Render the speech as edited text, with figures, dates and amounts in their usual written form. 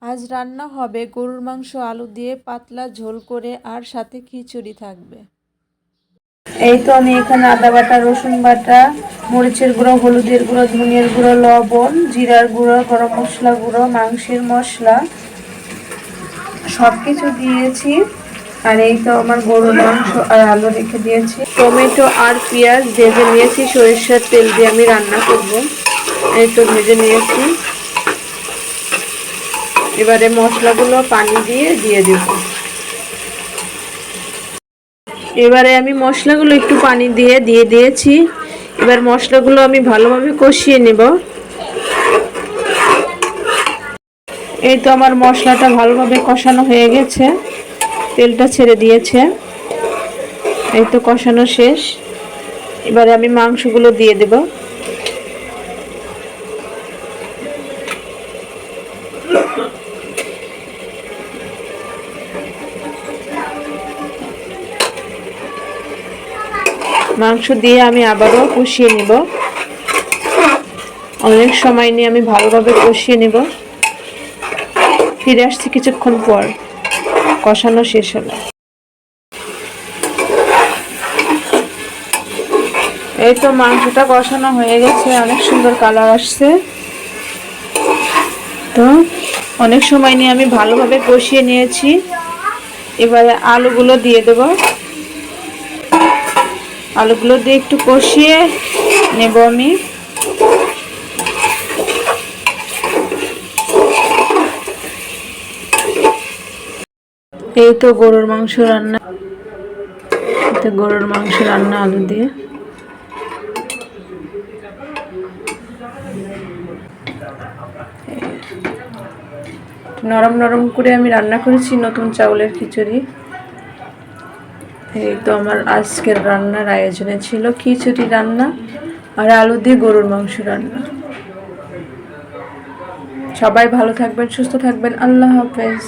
আজ রান্না হবে গরুর মাংস আলু দিয়ে পাতলা ঝোল করে, আর সাথে খিচুড়ি থাকবে। এই তো আমি এখানে আদা বাটা, রসুন বাটা, মরিচের গুঁড়ো, হলুদের গুঁড়ো, ধনিয়ার গুঁড়ো, লবণ, জিরার গুঁড়ো, গরম মশলা গুঁড়ো, মাংসের মশলা সব কিছু দিয়েছি। আর এই তো আমার গরুর মাংস আর আলু রেখে দিয়েছি। টমেটো আর পেঁয়াজ ভেজে নিয়েছি, সরিষার তেল দিয়ে আমি রান্না করব। এই তো ভেজে নিয়েছি। এবারে মশলাগুলো পানি দিয়ে দেব। এবারে আমি মশলাগুলো একটু পানি দিয়ে দিয়েছি। এবার মশলাগুলো আমি ভালোভাবে কষিয়ে নেব। এই তো আমার মশলাটা ভালোভাবে কষানো হয়ে গেছে, তেলটা ছেড়ে দিয়েছে। এই তো কষানো শেষ। এবারে আমি মাংসগুলো দিয়ে দেব। মাংস দিয়ে আমি আবারও কষিয়ে নেব। অনেক সময় নিয়ে আমি ভালোভাবে কষিয়ে নেব। ফিরে আসছি কিছুক্ষণ পর, কষানো শেষ হলো। এই তো মাংসটা কষানো হয়ে গেছে, অনেক সুন্দর কালার আসছে। তো অনেক সময় নিয়ে আমি ভালোভাবে কষিয়ে নিয়েছি। এবারে আলুগুলো দিয়ে দেব। আলুগুলো দিয়ে একটু কষিয়ে নেব আমি। এই তো গরুর মাংস রান্না, আলু দিয়ে। নরম নরম করে আমি রান্না করেছি নতুন চাউলের খিচুড়ি। এই তো আমার আজকের রান্নার আয়োজনে ছিল খিচুড়ি রান্না আর আলু দিয়ে গরুর মাংস রান্না। সবাই ভালো থাকবেন, সুস্থ থাকবেন। আল্লাহ হাফেজ।